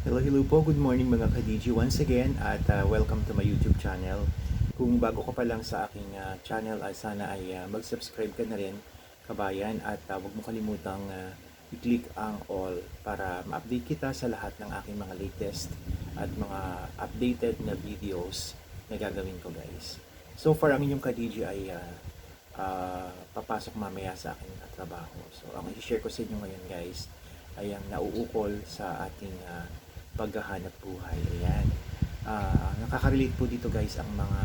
Hello, hello po. Good morning mga ka-DG once again at welcome to my YouTube channel. Kung bago ka pa lang sa aking channel ay sana ay mag-subscribe ka na rin, kabayan, at huwag mo kalimutang i-click ang all para ma-update kita sa lahat ng aking mga latest at mga updated na videos na gagawin ko, guys. So far, ang inyong ka-DG ay papasok mamaya sa aking trabaho. So ang i-share ko sa inyo ngayon, guys, ay ang nauukol sa ating paghahanap buhay. Ayan. Nakaka-relate po dito, guys, ang mga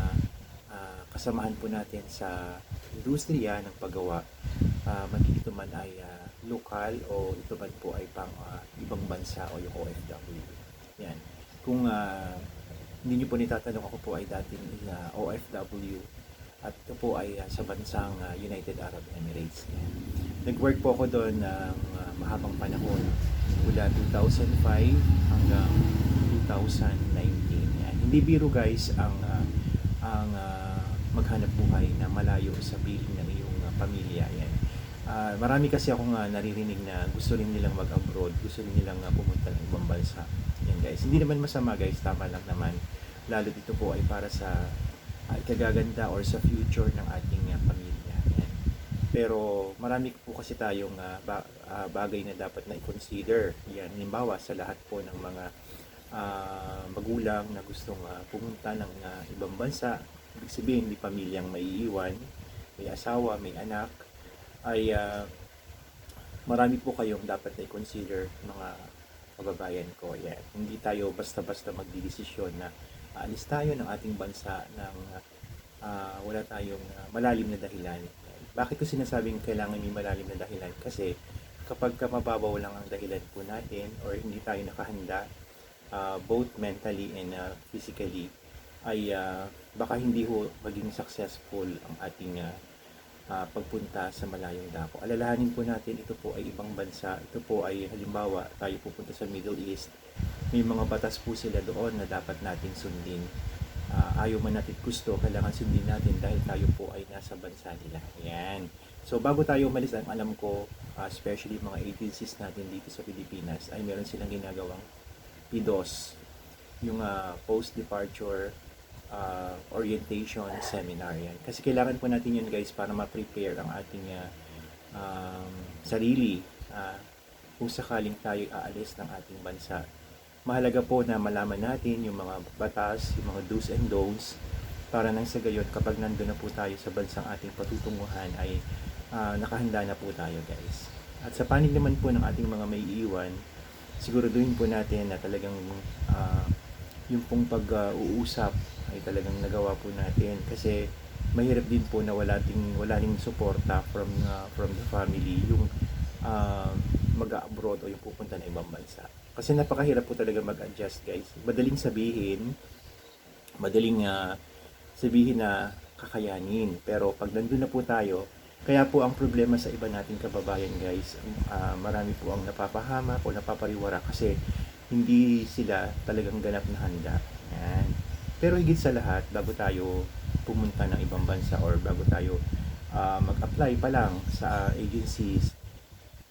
kasamahan po natin sa industriya ng paggawa. Maging ito man ay lokal o ito man po ay pang ibang bansa o yung OFW. Yan. Kung hindi nyo po nitatanong, ako po ay dating OFW at ito po ay sa bansang United Arab Emirates. Yan. Nag-work po ako doon ng mahabang panahon mula 2005 hanggang 2019. Yan. Hindi biro, guys, ang maghanap buhay na malayo sa piling ng iyong pamilya. Yan. Marami kasi akong naririnig na gusto rin nilang mag-abroad, gusto rin nilang pumunta ng ibang bansa. Yan, guys. Hindi naman masama, guys, tama lang naman. Lalo dito po ay para sa ikagaganda or sa future ng ating pamilya. Yan. Pero marami po kasi tayong bagay na dapat na i-consider. Yan, halimbawa sa lahat po ng mga magulang na gustong pumunta ng ibang bansa, ibig sabihin may pamilyang may iiwan, may asawa, may anak, ay marami po kayong dapat na i-consider, mga kababayan ko. Yan. Hindi tayo basta-basta magdidesisyon na aalis tayo ng ating bansa ng wala tayong malalim na dahilan. Bakit ko sinasabing kailangan may malalim na dahilan? Kasi kapag mababaw lang ang dahilan po natin or hindi tayo nakahanda both mentally and physically, ay baka hindi ho maging successful ang ating pagpunta sa malayong dako. Alalahanin po natin, ito po ay ibang bansa. Ito po ay halimbawa tayo pupunta sa Middle East. May mga batas po sila doon na dapat natin sundin. Ayaw man natin gusto, kailangan sundin natin dahil tayo po ay nasa bansa nila. Ayan. So bago tayo umalis, ang alam ko, especially mga agencies natin dito sa Pilipinas, ay meron silang ginagawang PDOS, yung post-departure orientation seminar. Yan. Kasi kailangan po natin yun, guys, para ma-prepare ang ating sarili kung sakaling tayo aalis ng ating bansa. Mahalaga po na malaman natin yung mga batas, yung mga do's and don'ts, para nang sa gayon kapag nandun na po tayo sa bansang ating patutunguhan ay nakahanda na po tayo, guys. At sa panig naman po ng ating mga may iiwan, siguraduhin po natin na talagang yung pong pag-uusap ay talagang nagawa po natin, kasi mahirap din po na wala ring suporta from the family yung mag-abroad o yung pupunta na ibang bansa. Kasi napakahirap po talaga mag-adjust, guys. Madaling sabihin na kakayanin, pero pag nandun na po tayo, kaya po ang problema sa iba nating kababayan, guys, marami po ang napapahamak o napapariwara kasi hindi sila talagang ganap na handa. Yan. Pero higit sa lahat, bago tayo pumunta ng ibang bansa or bago tayo mag-apply pa lang sa agencies,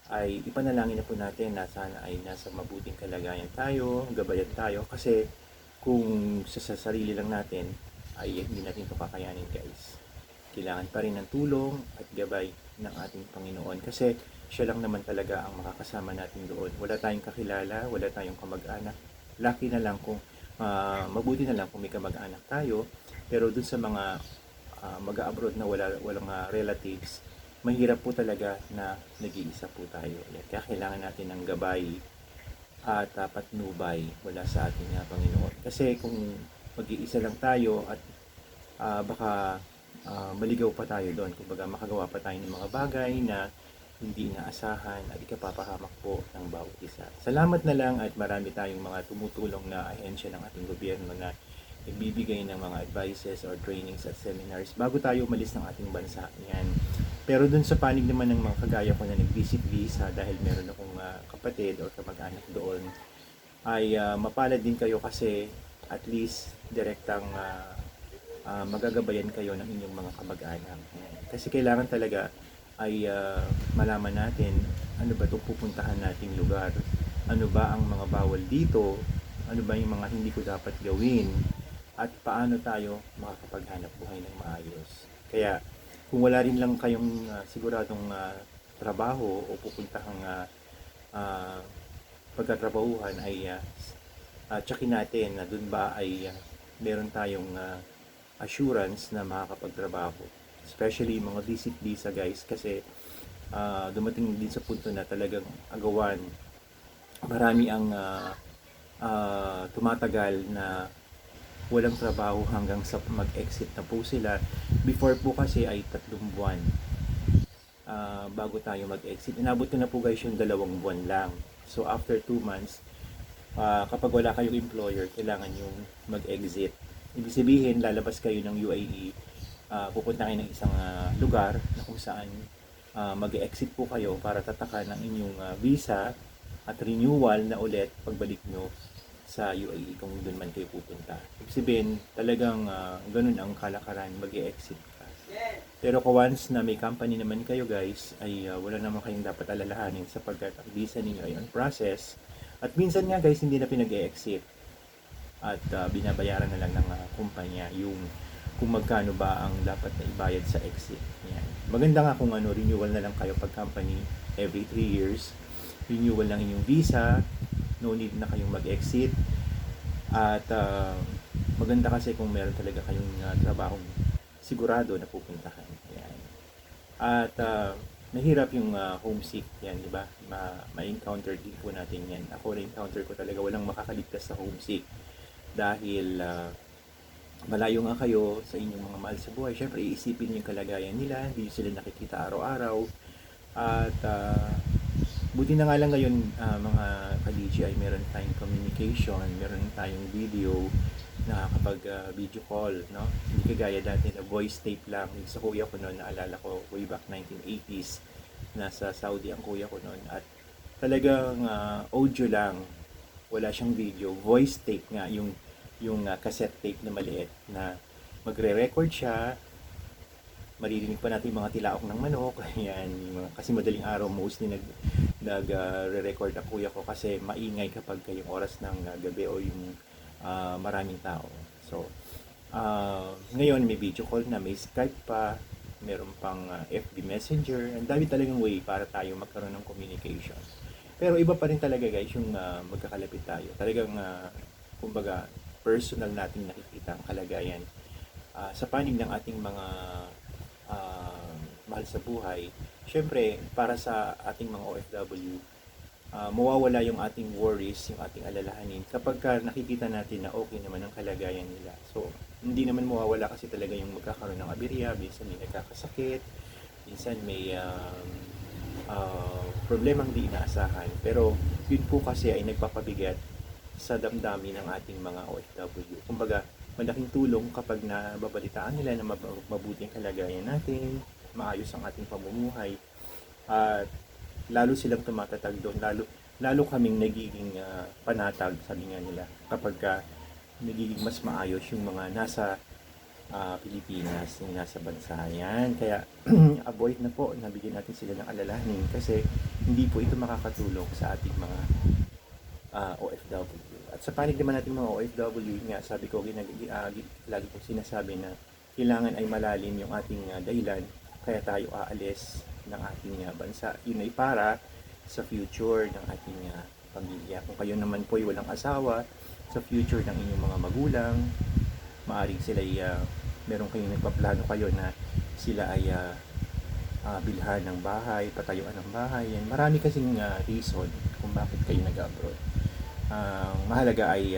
ay ipanalangin na po natin na sana ay nasa mabuting kalagayan tayo, gabayan tayo, kasi kung sa sarili lang natin ay hindi natin ito kakayanin, guys. Kailangan pa rin ng tulong at gabay ng ating Panginoon, kasi siya lang naman talaga ang makakasama natin doon. Wala tayong kakilala, wala tayong kamag-anak. Lucky na lang kung mabuti na lang kung may kamag-anak tayo, pero dun sa mga mag-abroad na walang relatives, mahirap po talaga na nag-iisa po tayo. Kaya kailangan natin ng gabay at patnubay mula sa ating Panginoon. Kasi kung mag-iisa lang tayo at baka maligaw pa tayo doon, kumbaga makagawa pa tayo ng mga bagay na hindi inaasahan at ikapapahamak po ng bawat isa. Salamat na lang at marami tayong mga tumutulong na ahensya ng ating gobyerno na nagbibigay ng mga advices or trainings at seminars bago tayo umalis ng ating bansa. Yan. Pero dun sa panig naman ng mga kagaya ko na nag-visit visa dahil meron akong kapatid or kamag-anak doon, ay mapalad din kayo kasi at least direktang magagabayan kayo ng inyong mga kamag-anak. Kasi kailangan talaga ay malaman natin ano ba itong pupuntahan nating lugar, ano ba ang mga bawal dito, ano ba yung mga hindi ko dapat gawin, at paano tayo makakapaghanap buhay ng maayos. Kaya kung wala rin lang kayong siguradong trabaho o pupuntahang ah, pagkatrabahuhan, ay tsakin natin na dun ba ay meron tayong assurance na makakapagtrabaho. Especially mga visit visa guys, kasi dumating din sa punto na talagang agawan, marami ang tumatagal na walang trabaho hanggang sa mag-exit na po sila. Before po kasi ay 3 buwan bago tayo mag-exit. Inabot ko na po guys yung 2 buwan lang. So after 2 months, kapag wala kayong employer, kailangan yung mag-exit. Ibig sabihin, lalabas kayo ng UAE, pupunta kayo ng isang lugar na kung saan mag-exit po kayo para tatakan ng inyong visa at renewal na ulit pagbalik nyo sa UAE kung doon man kayo pupunta. Ibig sabihin, talagang ganun ang kalakaran, mag-exit ka. Pero kung once na may company naman kayo guys, ay wala naman kayong dapat alalahanin sapagkat ang visa ninyo ay on process. At minsan nga guys, hindi na pinag-exit at binabayaran na lang ng kumpanya yung kung magkano ba ang dapat na ibayad sa exit. Yan. Maganda nga kung renewal na lang kayo pag company every 3 years. Renewal lang inyong visa, no need na kayong mag-exit. At maganda kasi kung meron talaga kayong trabahong sigurado na pupuntahan. Yan. At mahirap yung homesick, yan, di ba? Ma-encounter din po natin yan. Ako na-encounter ko talaga, walang makakaligtas sa homesick dahil malayo nga kayo sa inyong mga mahal sa buhay. Siyempre, iisipin yung kalagayan nila, hindi sila nakikita araw-araw. At buti na nga lang ngayon, mga ka-DG, ay meron tayong communication, meron tayong video na kapag video call, no? Hindi kagaya dati na voice tape lang. Sa kuya ko noon, naalala ko, way back 1980s, nasa Saudi ang kuya ko noon. At talagang audio lang, wala siyang video. Voice tape nga, yung cassette tape na maliit na magre-record siya. Maririnig pa natin yung mga tilaok ng manok. Ayan, kasi madaling araw mostly nag-re-record ang kuya ko kasi maingay kapag yung oras ng gabi o yung maraming tao. So, ngayon may video call na, may Skype pa, meron pang FB Messenger. Ang dami talagang way para tayo magkaroon ng communication. Pero iba pa rin talaga guys yung magkakalapit tayo. Talagang, kumbaga, personal nating nakikita ang kalagayan sa panig ng ating mga mahal sa buhay. Siyempre, para sa ating mga OFW, mawawala yung ating worries, yung ating alalahanin kapag nakikita natin na okay naman ang kalagayan nila. So, hindi naman mawawala kasi talaga yung magkakaroon ng aberya, minsan may nagkakasakit, minsan may problemang di inaasahan. Pero yun po kasi ay nagpapabigat sa damdamin ng ating mga OFW. Kumbaga, malaking tulong kapag nababalitaan nila na mabuti ang kalagayan natin, maayos ang ating pamumuhay, at lalo silang tumatatag doon, lalo kaming nagiging panatag, sabi nga nila, kapag nagiging mas maayos yung mga nasa Pilipinas, yung nasa bansa. Yan, kaya avoid na po, nabigyan natin sila ng alalahanin kasi hindi po ito makakatulong sa ating mga OFW. At sa panig naman natin mga OFW, nga sabi ko, lagi kong sinasabi na kailangan ay malalim yung ating dahilan kaya tayo aalis ng ating bansa. Yun ay para sa future ng ating pamilya. Kung kayo naman po ay walang asawa, sa future ng inyong mga magulang, maaring sila ay meron kayong nagpaplano kayo na sila ay bilhan ng bahay, patayuan ng bahay. Yan. Marami kasing reason kung bakit kayo nag-abroad. Mahalaga ay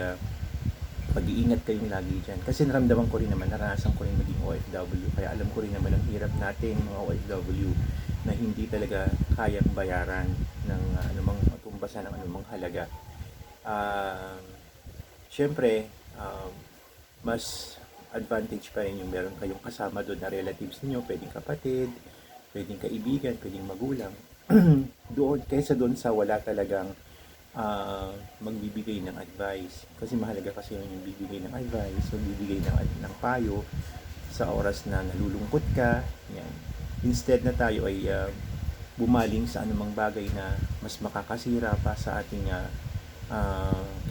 pag-iingat kayong lagi dyan. Kasi naramdaman ko rin naman, naranasan ko rin maging OFW. Kaya alam ko rin naman ang hirap natin mga OFW na hindi talaga kayang bayaran ng anumang tumbasan ng anumang halaga. Siyempre, mas advantage pa rin yung meron kayong kasama doon na relatives niyo, pwedeng kapatid, pwedeng kaibigan, pwedeng magulang. Doon, kaysa doon sa wala talagang magbibigay ng advice. Kasi mahalaga kasi yung bibigay ng advice, magbibigay ng payo sa oras na nalulungkot ka. Yan. Instead na tayo ay bumaling sa anumang bagay na mas makakasira pa sa ating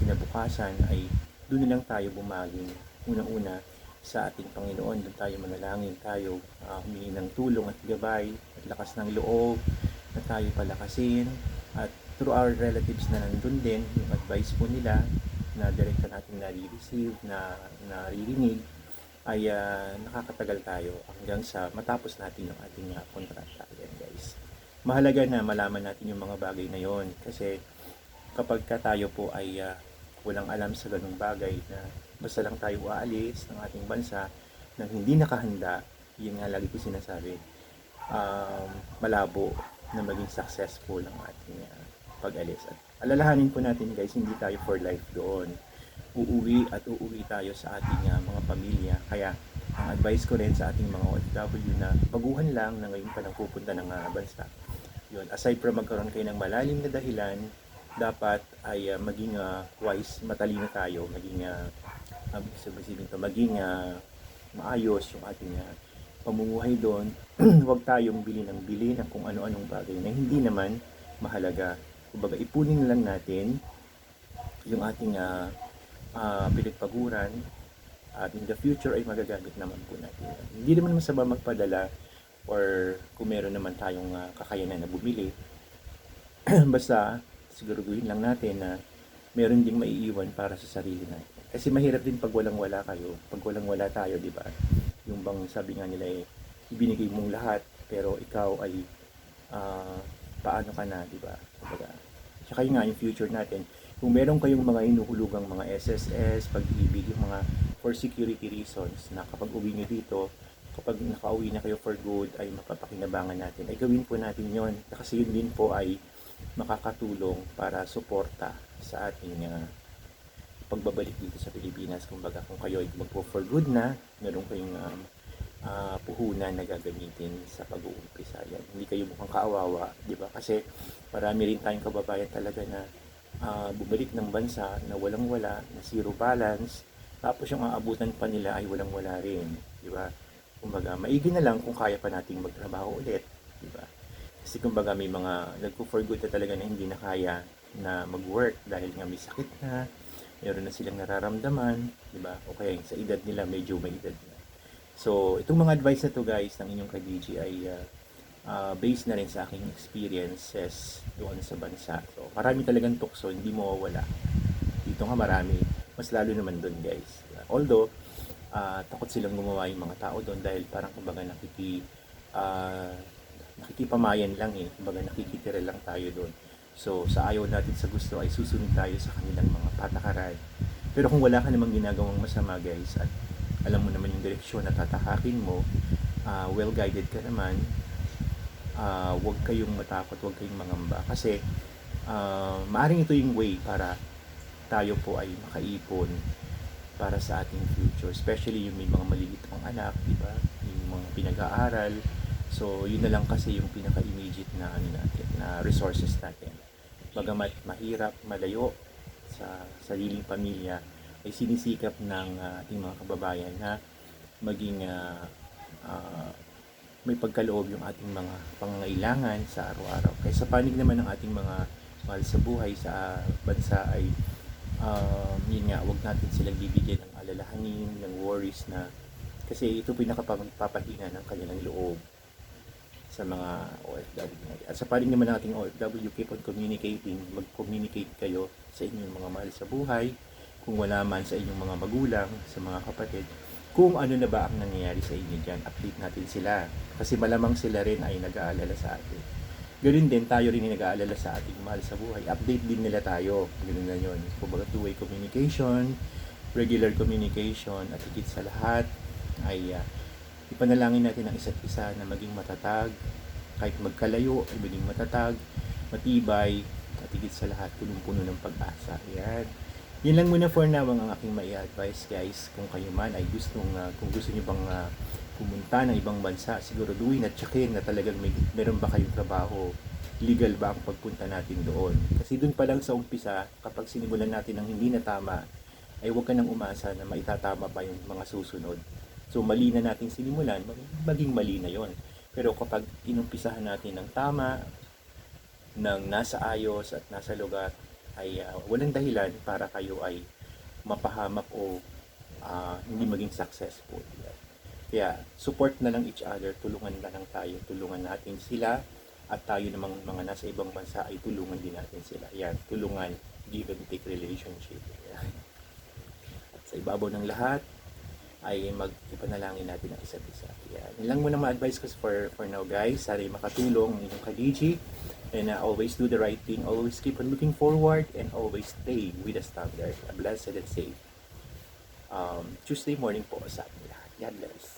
kinabukasan ay doon na lang tayo bumaging unang-una sa ating Panginoon. Doon tayo manalangin, tayo humingi ng tulong at gabay at lakas ng loob na tayo palakasin, at through our relatives na nandun din, yung advice po nila na direkta natin nare-receive, na naririnig, ay nakakatagal tayo hanggang sa matapos natin yung ating kontrata. Yan guys. Mahalaga na malaman natin yung mga bagay na yon, kasi kapag tayo po ay walang alam sa ganung bagay, na basta lang tayo aalis ng ating bansa nang hindi nakahanda, yun nga lagi ko sinasabi, malabo na maging successful ang ating pag-alis. At alalahanin po natin guys, hindi tayo for life doon. Uuwi tayo sa ating mga pamilya. Kaya ang advice ko rin sa ating mga OFW na baguhan lang na ngayon pa lang pupunta ng bansa. Yun, aside from magkaroon kayo ng malalim na dahilan, dapat ay maging wise, matalino tayo, maging maayos yung ating pamumuhay doon. Huwag tayong bili ng kung ano-anong bagay na hindi naman mahalaga. Kumbaga, ipunin lang natin yung ating pinagpaguran, at in the future ay magagamit naman po natin. Hindi naman masama magpadala, or kung meron naman tayong kakayanan na bumili. Basta siguraduhin lang natin na meron ding maiiwan para sa sarili natin. Kasi mahirap din pag walang-wala kayo, pag walang-wala tayo, di ba? Yung bang sabi nga nila ibinigay mong lahat, pero ikaw ay paano ka na, di ba? Tsaka yun nga, yung future natin, kung meron kayong mga inuhulugang mga SSS, pag-ibig, yung mga for security reasons, na kapag uwi nyo dito, kapag nakauwi na kayo for good, ay mapapakinabangan natin, ay gawin po natin yon, kasi yun din po ay makakatulong para suporta sa ating pagbabalik dito sa Pilipinas. Kumbaga, kung kayo ay magpo for good na, meron kayong puhunan na gagamitin sa pag-uumpisa. Yan. Hindi kayo mukhang kaawawa, di ba? Kasi marami rin tayong kababayan talaga na bumalik ng bansa na walang-wala, na zero balance, tapos yung aabutan pa nila ay walang-wala rin, di ba? Kumbaga, maigi na lang kung kaya pa nating magtrabaho ulit, di ba? Kasi kumbaga may mga nagpo-for good na talaga na hindi na kaya na mag-work dahil nga may sakit na, meron na silang nararamdaman, di ba? O kaya sa edad nila, medyo may edad na. So, itong mga advice na to guys ng inyong ka-DG ay based na rin sa aking experiences doon sa bansa. So, marami talagang tukso, hindi mawawala. Dito nga marami, mas lalo naman doon guys. Although, takot silang gumawa yung mga tao doon dahil parang kumbaga nakikipamayan lang kumbaga nakikitira lang tayo doon. So, sa ayaw natin sa gusto ay susunod tayo sa kanilang mga patakaran. Pero kung wala ka namang ginagawang masama guys, at alam mo naman yung direksyon na tatahakin mo, well-guided ka naman, huwag kayong matakot, huwag kayong mangamba. Kasi, maaring ito yung way para tayo po ay makaipon para sa ating future. Especially yung may mga maliliit ang anak, di ba? Yung mga pinag-aaral. So, yun na lang kasi yung pinaka-immediate na, na resources natin. Bagamat mahirap, malayo sa sariling pamilya, ay sinisikap ng ating mga kababayan na maging may pagkaloob yung ating mga pangangailangan sa araw-araw. Kaya sa panig naman ng ating mga mahal sa buhay sa bansa ay yun nga, huwag natin silang bibigyan ng alalahanin, ng worries, na kasi ito pinakapagpapahina ng kanilang loob sa mga OFW. At sa panig naman ng ating OFW, keep on communicating, mag-communicate kayo sa inyong mga mahal sa buhay, kung wala man sa inyong mga magulang, sa mga kapatid, kung ano na ba ang nangyayari sa inyo dyan, update natin sila. Kasi malamang sila rin ay nag-aalala sa atin. Ganoon din, tayo rin ay nag-aalala sa ating mahal sa buhay. Update din nila tayo. Ganoon na yun. Kumbaga, two-way communication, regular communication, at higit sa lahat ay ipanalangin natin ang isa't isa na maging matatag, kahit magkalayo ay maging matatag, matibay, at higit sa lahat punong-puno ng pag-asa. Yan lang muna for now ang aking mai-advise guys. Kung kayo man ay kung gusto niyo bang pumunta ng ibang bansa, siguraduhin at tsakin na talagang meron ba kayong trabaho, legal ba ang pagpunta natin doon. Kasi doon pa lang sa umpisa, kapag sinimulan natin ng hindi na tama, ay huwag ka nang umasa na maitatama pa yung mga susunod. So mali na natin sinimulan, maging mali na yon. Pero kapag inumpisahan natin ng tama, ng nasa ayos at nasa lugar, ay walang dahilan para kayo ay mapahamak o hindi maging successful. Kaya support na lang each other, tulungan na lang tayo, tulungan natin sila at tayo namang mga nasa ibang bansa ay tulungan din natin sila. Yan, tulungan, give and take relationship. Yan. At sa ibabaw ng lahat ay mag-ipanalangin natin ang isa't isa. Yan. Yan lang muna ma-advise ko for now guys. Sana makatulong ang inyong kadiji. And always do the right thing, always keep on looking forward, and always stay with the standard. A blessed and safe Tuesday morning po sa ating lahat. God bless.